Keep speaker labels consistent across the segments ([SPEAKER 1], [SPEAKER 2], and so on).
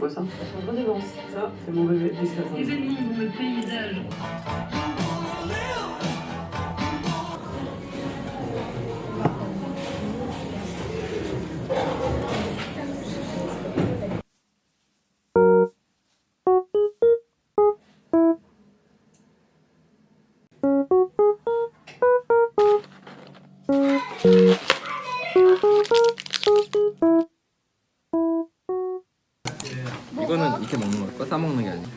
[SPEAKER 1] quoi ça? Redevance. Ça, c'est mon bébé jusqu'à ça.
[SPEAKER 2] Événement dans le paysage.
[SPEAKER 3] 이거는 이렇게 먹는 걸까? 싸 먹는 게 아니야.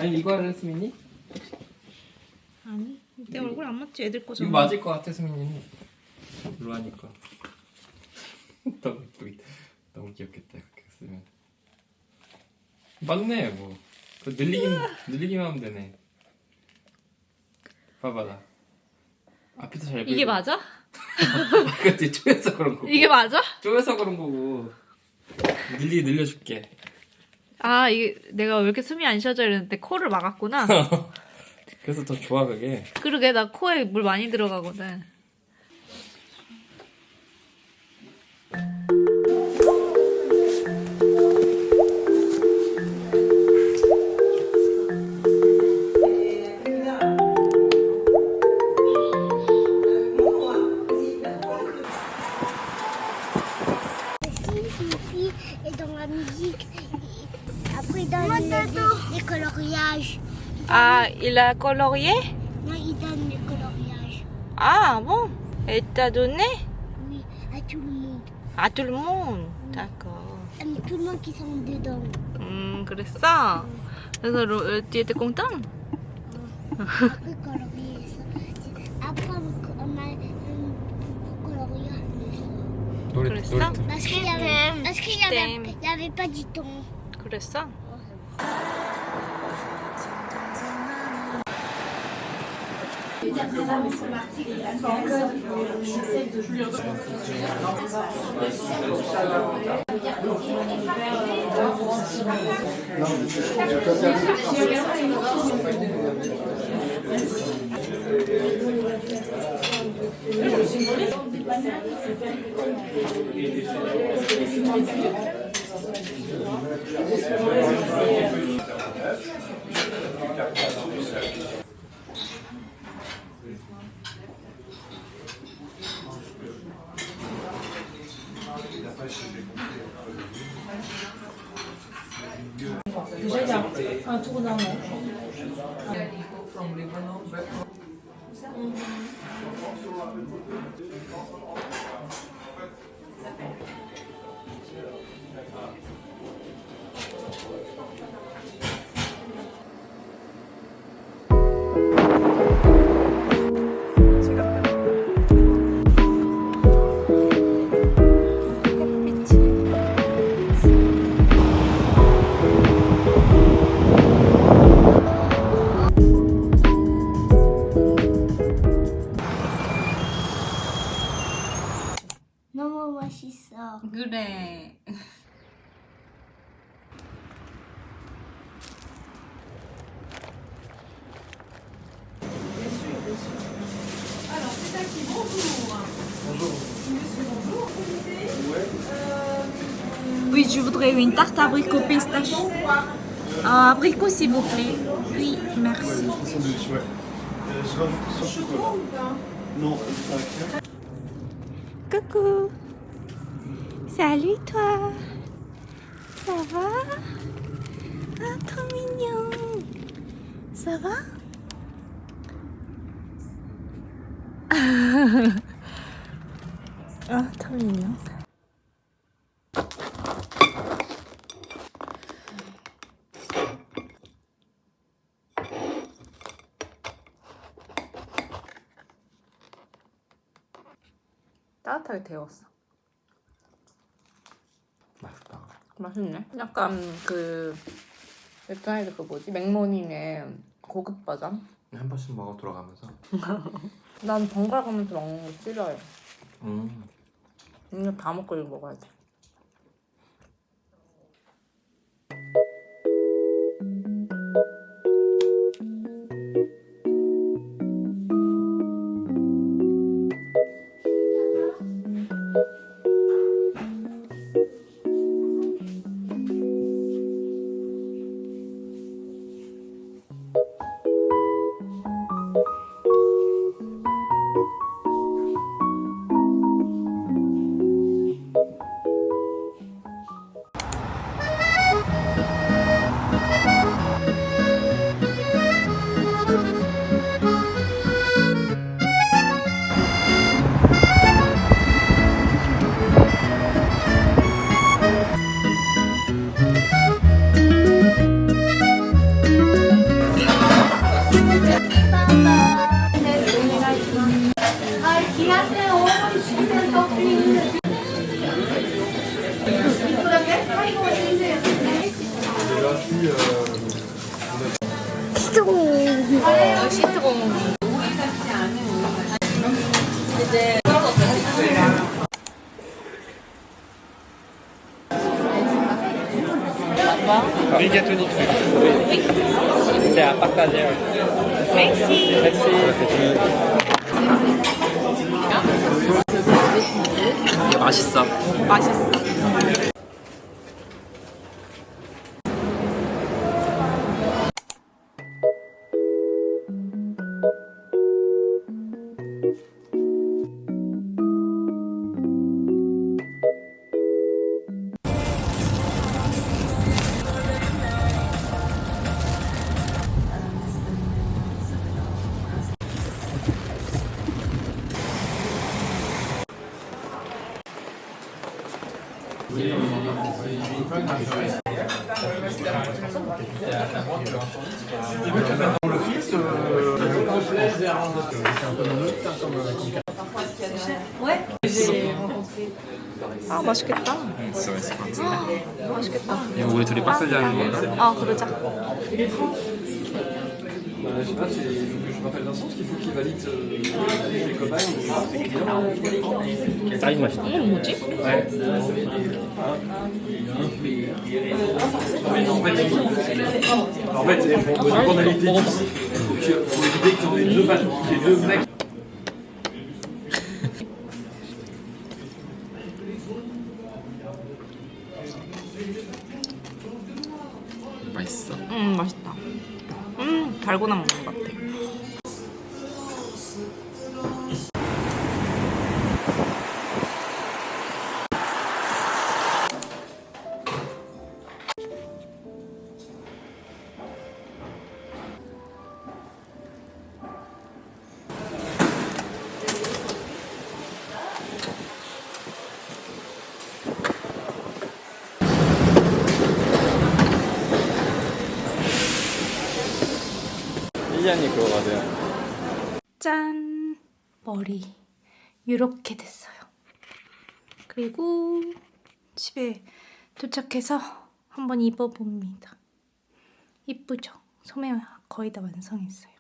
[SPEAKER 3] 아니 이거 할래 수민이?
[SPEAKER 4] 아니 내 얼굴 안 맞지? 애들
[SPEAKER 3] 이거
[SPEAKER 4] 거잖아.
[SPEAKER 3] 맞을 것 같아 수민이는. 루아니까. 너무 예쁘겠다. 너무 귀엽겠다 그렇게 쓰면. 맞네 뭐. 그 늘리기만 하면 되네. 봐봐 나. 앞에서 잘
[SPEAKER 4] 이게 맞아?
[SPEAKER 3] 그치 쪼여서 그런 거고.
[SPEAKER 4] 이게 맞아?
[SPEAKER 3] 쪼여서 그런 거고. 늘려줄게.
[SPEAKER 4] 아 이게 내가 왜 이렇게 숨이 안 쉬어져 이랬는데 코를 막았구나.
[SPEAKER 3] 그래서 더 좋아 그게.
[SPEAKER 4] 그러게 나 코에 물 많이 들어가거든.
[SPEAKER 5] Et dans la musique, après dans les coloriages.
[SPEAKER 4] Ah, il a colorié?
[SPEAKER 5] Non, il donne les coloriages.
[SPEAKER 4] Ah bon? Et t'as donné?
[SPEAKER 5] Oui, à tout le monde.
[SPEAKER 4] À tout le monde. D'accord.
[SPEAKER 5] Tout le monde qui sont dedans.
[SPEAKER 4] 그랬어? 그래서 tu étais content?
[SPEAKER 5] Après colorier ça. Après on a colorié ça.
[SPEAKER 4] 그랬어?
[SPEAKER 5] Parce qu'il y avait pas du temps.
[SPEAKER 4] 그랬어?
[SPEAKER 5] 너무 맛있어.
[SPEAKER 4] 그래. Oui, je voudrais une tarte abricot pistache. Abricot, s'il vous plaît. Oui, merci.
[SPEAKER 6] Sandwich, ouais. Je rajoute surtout quoi Non, ça
[SPEAKER 4] Coucou. Salut toi. Ça va? Ah, trop mignon. Ça va? Ah, trop mignon. 따뜻하게 데웠어.
[SPEAKER 3] 맛있다.
[SPEAKER 4] 맛있네. 약간 그 맥도날드 그 뭐지? 맥모닝의 고급 버전?
[SPEAKER 3] 한 번씩 먹어 돌아가면서.
[SPEAKER 4] 난 번갈아 가면서 먹는 거 싫어요.
[SPEAKER 3] 음.
[SPEAKER 4] 이거 다 먹고 이거 먹어야 돼.
[SPEAKER 3] Oui, gâteau oui. C'est à partager.
[SPEAKER 4] Merci.
[SPEAKER 3] 맛있어.
[SPEAKER 4] 맛있어. 아 맛있겠다.
[SPEAKER 3] 진짜 맛있을 것 같아.
[SPEAKER 4] 맛있겠다.
[SPEAKER 3] 이거 우리 둘이 빡세지 하는 건가?
[SPEAKER 4] 아 그러자.
[SPEAKER 6] Je sais pas, il faut que je m'appelle Vincent, parce qu'il faut qu'il valide les copains.
[SPEAKER 3] 짜인 맛있다.
[SPEAKER 4] 이건 뭐지?
[SPEAKER 6] En fait, on a été 10. Donc, faut éviter que tu en aies deux matchs, les deux mecs.
[SPEAKER 3] 맛있어.
[SPEAKER 4] 맛있다. 달고나 먹는 것 같아.
[SPEAKER 3] 일리안이 그거 맞아요.
[SPEAKER 4] 짠! 머리 이렇게 됐어요. 그리고 집에 도착해서 한번 입어봅니다. 이쁘죠? 소매 거의 다 완성했어요.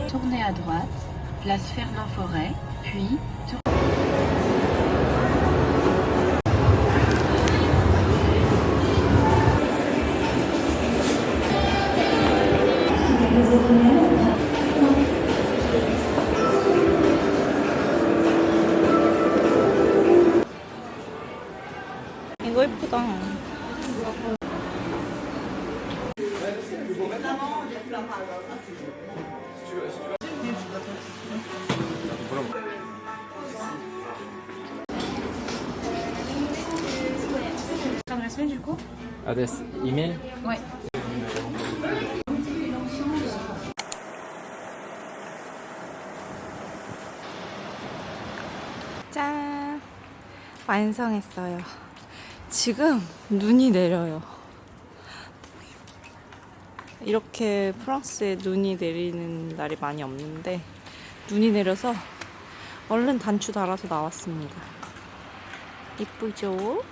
[SPEAKER 2] Tournez à droite, place Fernand-Forêt, puis
[SPEAKER 4] 이거 예쁘다. T'adresse mail du coup?
[SPEAKER 3] Adresse email?
[SPEAKER 4] Ouais. 짠! 완성했어요. 지금 눈이 내려요. 이렇게 프랑스에 눈이 내리는 날이 많이 없는데 눈이 내려서 얼른 단추 달아서 나왔습니다. 이쁘죠?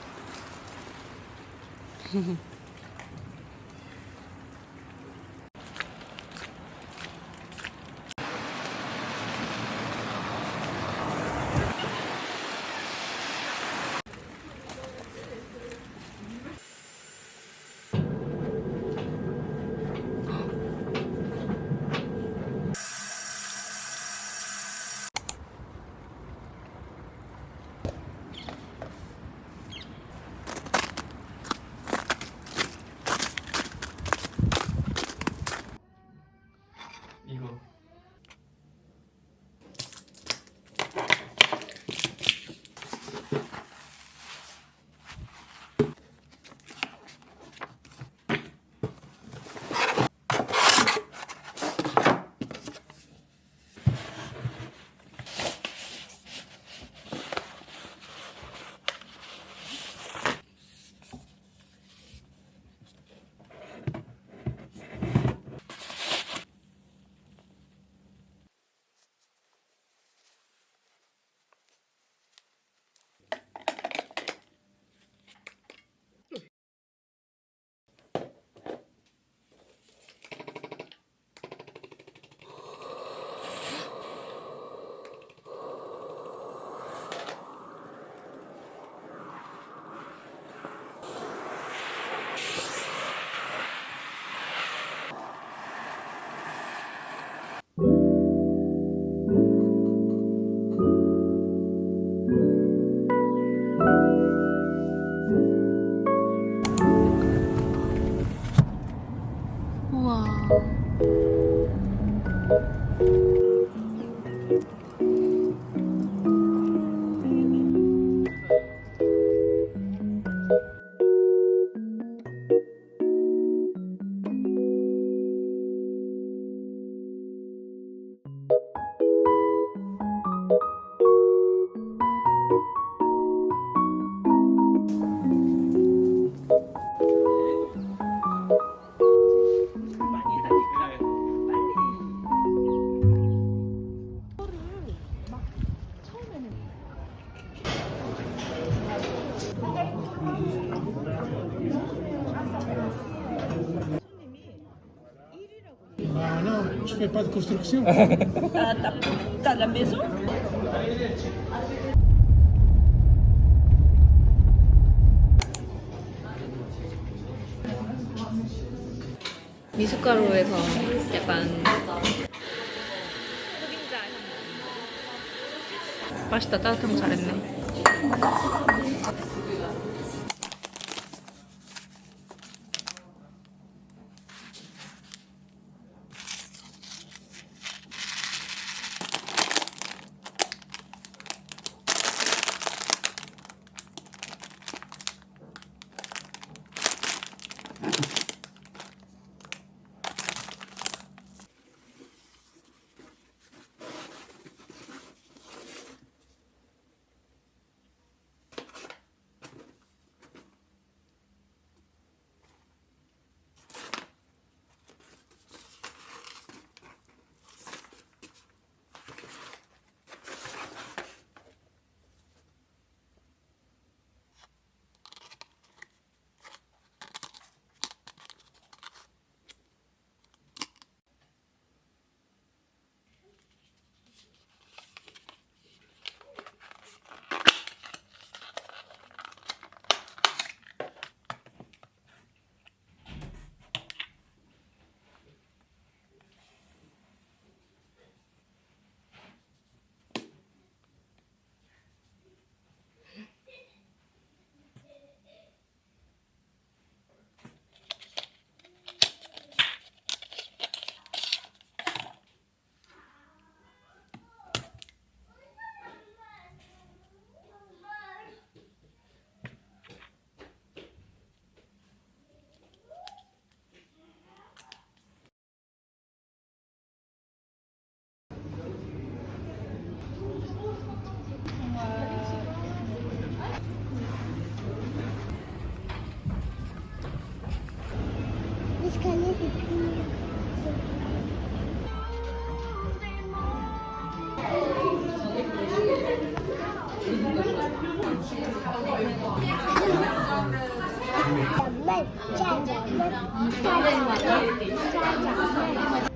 [SPEAKER 4] 우와.
[SPEAKER 7] Ah non, je fais pas de construction.
[SPEAKER 4] T'as la maison? 미숫가루에서 약간 흑임자 향. 맛있다. 따뜻한 거 잘했네.
[SPEAKER 5] L'escalier, c'est plus... Cha cha